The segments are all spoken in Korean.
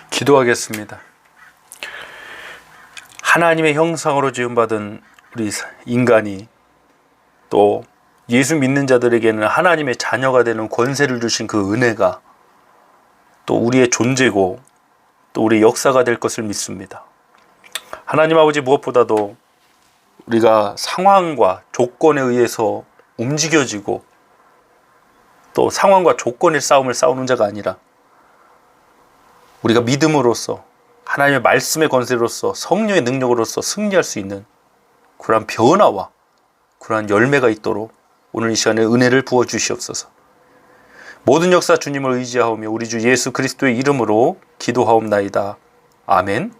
기도하겠습니다. 하나님의 형상으로 지음받은 우리 인간이 또 예수 믿는 자들에게는 하나님의 자녀가 되는 권세를 주신 그 은혜가 또 우리의 존재고 또 우리의 역사가 될 것을 믿습니다. 하나님 아버지, 무엇보다도 우리가 상황과 조건에 의해서 움직여지고 또 상황과 조건의 싸움을 싸우는 자가 아니라 우리가 믿음으로써 하나님의 말씀의 권세로서 성령의 능력으로서 승리할 수 있는 그러한 변화와 그러한 열매가 있도록 오늘 이 시간에 은혜를 부어주시옵소서. 모든 역사 주님을 의지하오며 우리 주 예수 그리스도의 이름으로 기도하옵나이다. 아멘.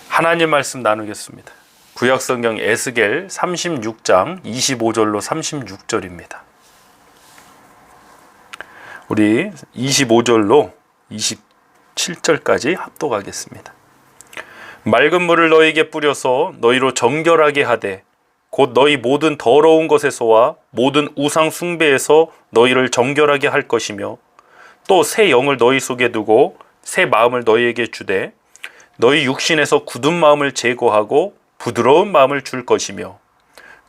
하나님 말씀 나누겠습니다. 구약성경 에스겔 36장 25절로 36절입니다. 우리 25절로 27절까지 합독하겠습니다. 맑은 물을 너희에게 뿌려서 너희로 정결하게 하되 곧 너희 모든 더러운 것에서와 모든 우상 숭배에서 너희를 정결하게 할 것이며 또 새 영을 너희 속에 두고 새 마음을 너희에게 주되 너희 육신에서 굳은 마음을 제거하고 부드러운 마음을 줄 것이며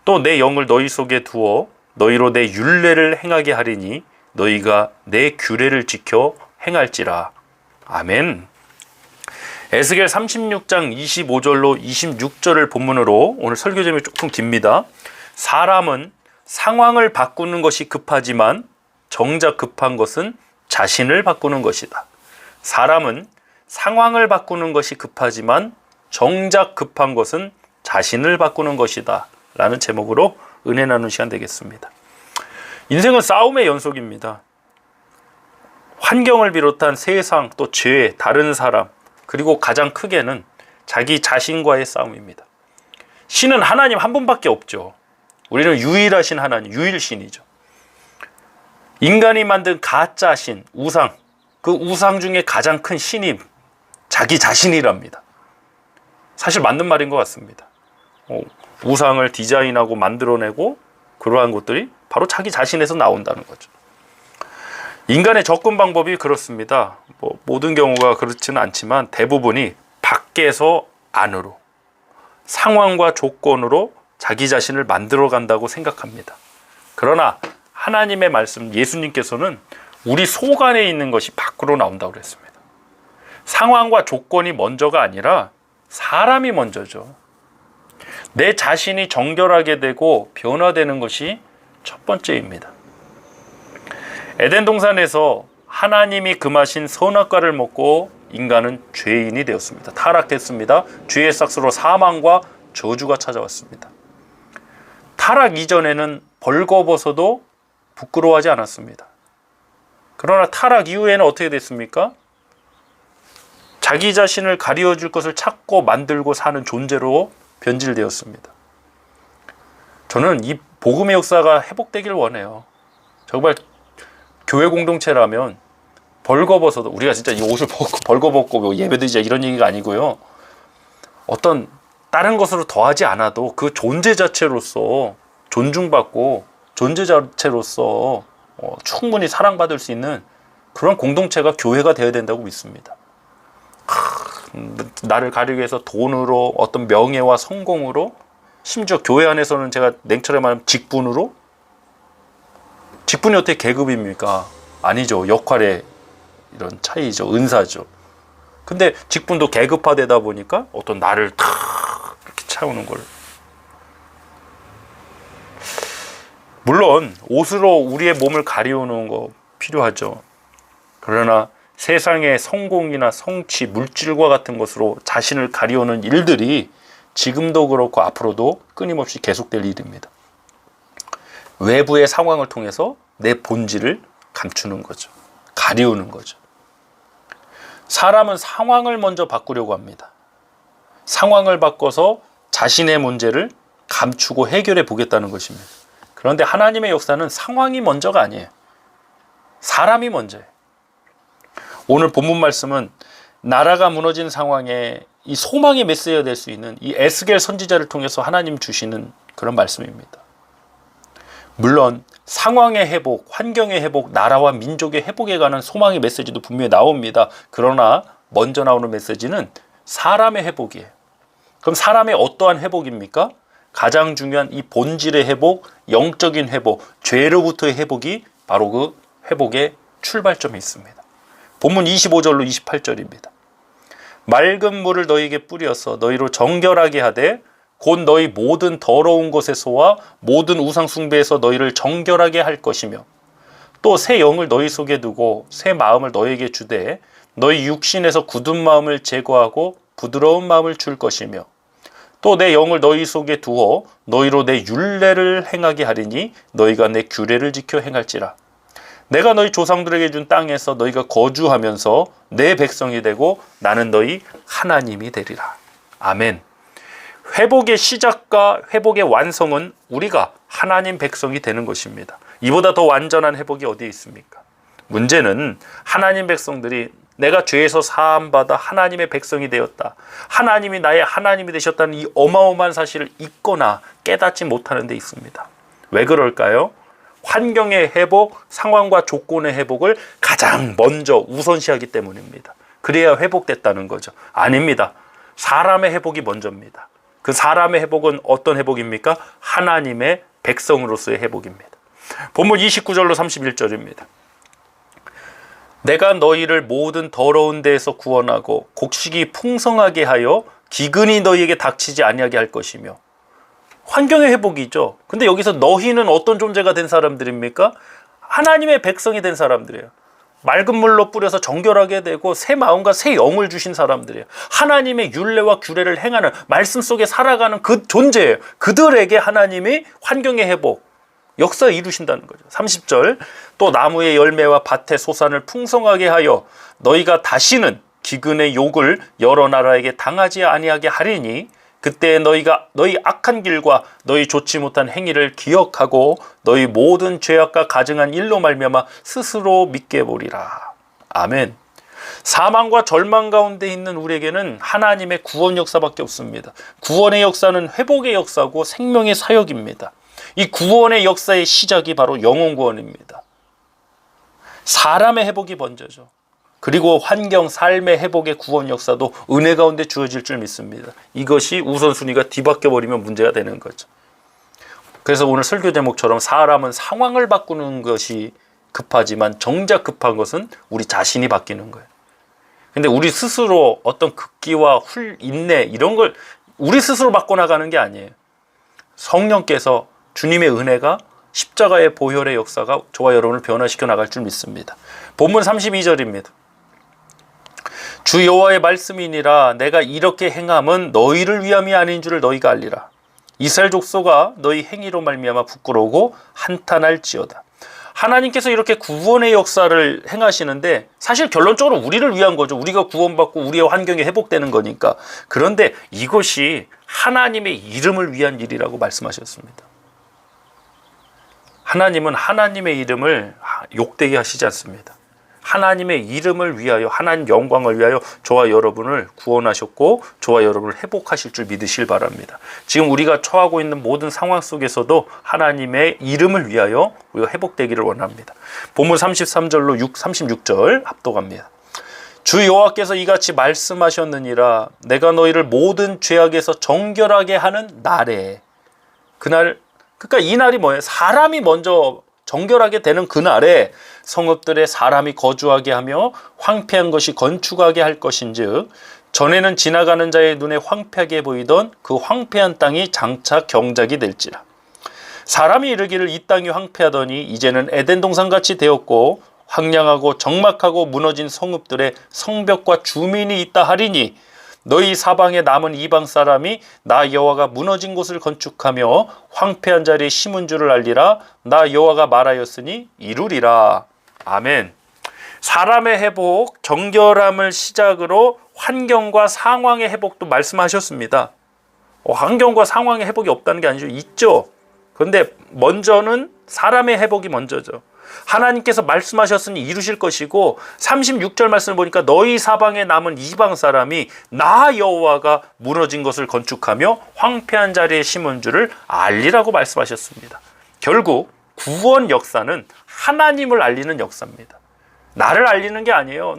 또 내 영을 너희 속에 두어 너희로 내 율례를 행하게 하리니 너희가 내 규례를 지켜 행할지라. 아멘. 에스겔 36장 25절로 26절을 본문으로 오늘 설교 제목이 조금 깁니다. 사람은 상황을 바꾸는 것이 급하지만 정작 급한 것은 자신을 바꾸는 것이다. 사람은 상황을 바꾸는 것이 급하지만 정작 급한 것은 자신을 바꾸는 것이다. 라는 제목으로 은혜 나누는 시간 되겠습니다. 인생은 싸움의 연속입니다. 환경을 비롯한 세상, 또 죄, 다른 사람, 그리고 가장 크게는 자기 자신과의 싸움입니다. 신은 하나님 한 분밖에 없죠. 우리는 유일하신 하나님, 유일신이죠. 인간이 만든 가짜 신, 우상, 그 우상 중에 가장 큰 신이 자기 자신이랍니다. 사실 맞는 말인 것 같습니다. 우상을 디자인하고 만들어내고 그러한 것들이 바로 자기 자신에서 나온다는 거죠. 인간의 접근 방법이 그렇습니다. 모든 경우가 그렇지는 않지만 대부분이 밖에서 안으로, 상황과 조건으로 자기 자신을 만들어 간다고 생각합니다. 그러나 하나님의 말씀, 예수님께서는 우리 속 안에 있는 것이 밖으로 나온다고 그랬습니다. 상황과 조건이 먼저가 아니라 사람이 먼저죠. 내 자신이 정결하게 되고 변화되는 것이 첫 번째입니다. 에덴 동산에서 하나님이 금하신 선악과를 먹고 인간은 죄인이 되었습니다. 타락했습니다. 죄의 삭스로 사망과 저주가 찾아왔습니다. 타락 이전에는 벌거벗어도 부끄러워하지 않았습니다. 그러나 타락 이후에는 어떻게 됐습니까? 자기 자신을 가리워줄 것을 찾고 만들고 사는 존재로 변질되었습니다. 저는 이 복음의 역사가 회복되길 원해요. 정말 교회 공동체라면 벌거벗어도, 우리가 진짜 이 옷을 벌거벗고 예배드리자 이런 얘기가 아니고요. 어떤 다른 것으로 더하지 않아도 그 존재 자체로서 존중받고 존재 자체로서 충분히 사랑받을 수 있는 그런 공동체가 교회가 되어야 된다고 믿습니다. 나를 가리기 위해서 돈으로, 어떤 명예와 성공으로, 심지어 교회 안에서는 제가 냉철하게 말하면 직분으로, 직분이 어떻게 계급입니까? 아니죠. 역할의 이런 차이죠. 은사죠. 근데 직분도 계급화되다 보니까 어떤 나를 탁 이렇게 채우는 걸. 물론 옷으로 우리의 몸을 가리우는 거 필요하죠. 그러나 세상의 성공이나 성취, 물질과 같은 것으로 자신을 가리우는 일들이 지금도 그렇고 앞으로도 끊임없이 계속될 일입니다. 외부의 상황을 통해서 내 본질을 감추는 거죠. 가리우는 거죠. 사람은 상황을 먼저 바꾸려고 합니다. 상황을 바꿔서 자신의 문제를 감추고 해결해 보겠다는 것입니다. 그런데 하나님의 역사는 상황이 먼저가 아니에요. 사람이 먼저예요. 오늘 본문 말씀은 나라가 무너진 상황에 이 소망의 메시지가 될 수 있는 이 에스겔 선지자를 통해서 하나님 주시는 그런 말씀입니다. 물론 상황의 회복, 환경의 회복, 나라와 민족의 회복에 관한 소망의 메시지도 분명히 나옵니다. 그러나 먼저 나오는 메시지는 사람의 회복이에요. 그럼 사람의 어떠한 회복입니까? 가장 중요한 이 본질의 회복, 영적인 회복, 죄로부터의 회복이 바로 그 회복의 출발점이 있습니다. 본문 25절로 28절입니다. 맑은 물을 너희에게 뿌려서 너희로 정결하게 하되 곧 너희 모든 더러운 것에서와 모든 우상 숭배에서 너희를 정결하게 할 것이며 또 새 영을 너희 속에 두고 새 마음을 너희에게 주되 너희 육신에서 굳은 마음을 제거하고 부드러운 마음을 줄 것이며 또 내 영을 너희 속에 두어 너희로 내 율례를 행하게 하리니 너희가 내 규례를 지켜 행할지라. 내가 너희 조상들에게 준 땅에서 너희가 거주하면서 내 백성이 되고 나는 너희 하나님이 되리라. 아멘. 회복의 시작과 회복의 완성은 우리가 하나님 백성이 되는 것입니다. 이보다 더 완전한 회복이 어디에 있습니까? 문제는 하나님 백성들이 내가 죄에서 사함받아 하나님의 백성이 되었다, 하나님이 나의 하나님이 되셨다는 이 어마어마한 사실을 잊거나 깨닫지 못하는 데 있습니다. 왜 그럴까요? 환경의 회복, 상황과 조건의 회복을 가장 먼저 우선시하기 때문입니다. 그래야 회복됐다는 거죠. 아닙니다. 사람의 회복이 먼저입니다. 그 사람의 회복은 어떤 회복입니까? 하나님의 백성으로서의 회복입니다. 본문 29절로 31절입니다. 내가 너희를 모든 더러운 데에서 구원하고 곡식이 풍성하게 하여 기근이 너희에게 닥치지 아니하게 할 것이며. 환경의 회복이죠. 근데 여기서 너희는 어떤 존재가 된 사람들입니까? 하나님의 백성이 된 사람들이에요. 맑은 물로 뿌려서 정결하게 되고 새 마음과 새 영을 주신 사람들이에요. 하나님의 율례와 규례를 행하는, 말씀 속에 살아가는 그 존재예요. 그들에게 하나님이 환경의 회복, 역사를 이루신다는 거죠. 30절, 또 나무의 열매와 밭의 소산을 풍성하게 하여 너희가 다시는 기근의 욕을 여러 나라에게 당하지 아니하게 하리니 그때 너희가 너희 악한 길과 너희 좋지 못한 행위를 기억하고 너희 모든 죄악과 가증한 일로 말미암아 스스로 믿게 보리라. 아멘. 사망과 절망 가운데 있는 우리에게는 하나님의 구원 역사밖에 없습니다. 구원의 역사는 회복의 역사고 생명의 사역입니다. 이 구원의 역사의 시작이 바로 영혼 구원입니다. 사람의 회복이 먼저죠. 그리고 환경, 삶의 회복의 구원 역사도 은혜 가운데 주어질 줄 믿습니다. 이것이 우선순위가 뒤바뀌어 버리면 문제가 되는 거죠. 그래서 오늘 설교 제목처럼 사람은 상황을 바꾸는 것이 급하지만 정작 급한 것은 우리 자신이 바뀌는 거예요. 근데 우리 스스로 어떤 극기와 인내 이런 걸 우리 스스로 바꿔나가는 게 아니에요. 성령께서 주님의 은혜가 십자가의 보혈의 역사가 저와 여러분을 변화시켜 나갈 줄 믿습니다. 본문 32절입니다. 주 여호와의 말씀이니라 내가 이렇게 행함은 너희를 위함이 아닌 줄을 너희가 알리라. 이스라엘 족속아 너희 행위로 말미암아 부끄러우고 한탄할지어다. 하나님께서 이렇게 구원의 역사를 행하시는데 사실 결론적으로 우리를 위한 거죠. 우리가 구원받고 우리의 환경이 회복되는 거니까. 그런데 이것이 하나님의 이름을 위한 일이라고 말씀하셨습니다. 하나님은 하나님의 이름을 욕되게 하시지 않습니다. 하나님의 이름을 위하여, 하나님 영광을 위하여 저와 여러분을 구원하셨고 저와 여러분을 회복하실 줄 믿으실 바랍니다. 지금 우리가 처하고 있는 모든 상황 속에서도 하나님의 이름을 위하여 우리가 회복되기를 원합니다. 본문 33절로 36절 합독합니다. 주 여호와께서 이같이 말씀하셨느니라 내가 너희를 모든 죄악에서 정결하게 하는 날에. 그날, 그러니까 이 날이 뭐예요? 사람이 먼저 정결하게 되는 그날에 성읍들에 사람이 거주하게 하며 황폐한 것이 건축하게 할 것인즉 전에는 지나가는 자의 눈에 황폐하게 보이던 그 황폐한 땅이 장차 경작이 될지라. 사람이 이르기를 이 땅이 황폐하더니 이제는 에덴 동산같이 되었고 황량하고 적막하고 무너진 성읍들에 성벽과 주민이 있다 하리니 너희 사방에 남은 이방 사람이 나 여호와가 무너진 곳을 건축하며 황폐한 자리에 심은 줄을 알리라. 나 여호와가 말하였으니 이루리라. 아멘. 사람의 회복, 정결함을 시작으로 환경과 상황의 회복도 말씀하셨습니다. 환경과 상황의 회복이 없다는 게 아니죠. 있죠. 그런데 먼저는 사람의 회복이 먼저죠. 하나님께서 말씀하셨으니 이루실 것이고 36절 말씀을 보니까 너희 사방에 남은 이방 사람이 나 여호와가 무너진 것을 건축하며 황폐한 자리에 심은 줄을 알리라고 말씀하셨습니다. 결국 구원 역사는 하나님을 알리는 역사입니다. 나를 알리는 게 아니에요.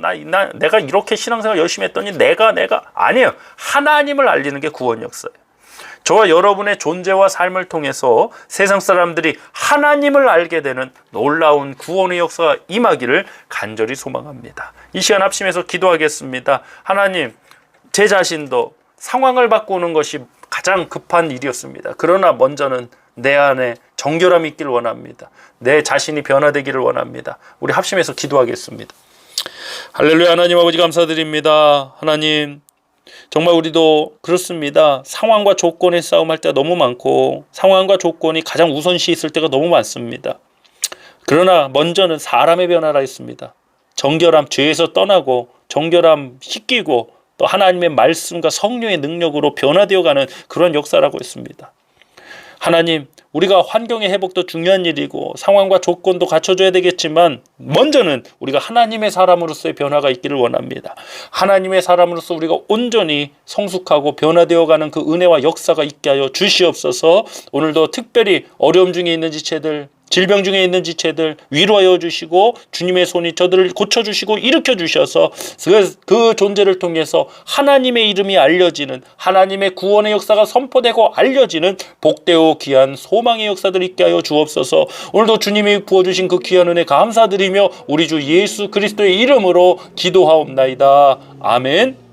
내가 이렇게 신앙생활 열심히 했더니 내가 아니에요. 하나님을 알리는 게 구원 역사예요. 저와 여러분의 존재와 삶을 통해서 세상 사람들이 하나님을 알게 되는 놀라운 구원의 역사가 임하기를 간절히 소망합니다. 이 시간 합심해서 기도하겠습니다. 하나님, 제 자신도 상황을 바꾸는 것이 가장 급한 일이었습니다. 그러나 먼저는 내 안에 정결함이 있기를 원합니다. 내 자신이 변화되기를 원합니다. 우리 합심해서 기도하겠습니다. 할렐루야. 하나님 아버지 감사드립니다. 하나님, 정말 우리도 그렇습니다. 상황과 조건의 싸움할 때가 너무 많고 상황과 조건이 가장 우선시 있을 때가 너무 많습니다. 그러나 먼저는 사람의 변화라 했습니다. 정결함, 죄에서 떠나고 정결함 씻기고 또 하나님의 말씀과 성령의 능력으로 변화되어가는 그런 역사라고 했습니다. 하나님, 우리가 환경의 회복도 중요한 일이고 상황과 조건도 갖춰줘야 되겠지만 먼저는 우리가 하나님의 사람으로서의 변화가 있기를 원합니다. 하나님의 사람으로서 우리가 온전히 성숙하고 변화되어가는 그 은혜와 역사가 있게 하여 주시옵소서. 오늘도 특별히 어려움 중에 있는 지체들, 질병 중에 있는 지체들 위로하여 주시고 주님의 손이 저들을 고쳐주시고 일으켜 주셔서 그 존재를 통해서 하나님의 이름이 알려지는, 하나님의 구원의 역사가 선포되고 알려지는 복되고 귀한 소망의 역사들 있게 하여 주옵소서. 오늘도 주님이 부어주신 그 귀한 은혜 감사드리며 우리 주 예수 그리스도의 이름으로 기도하옵나이다. 아멘.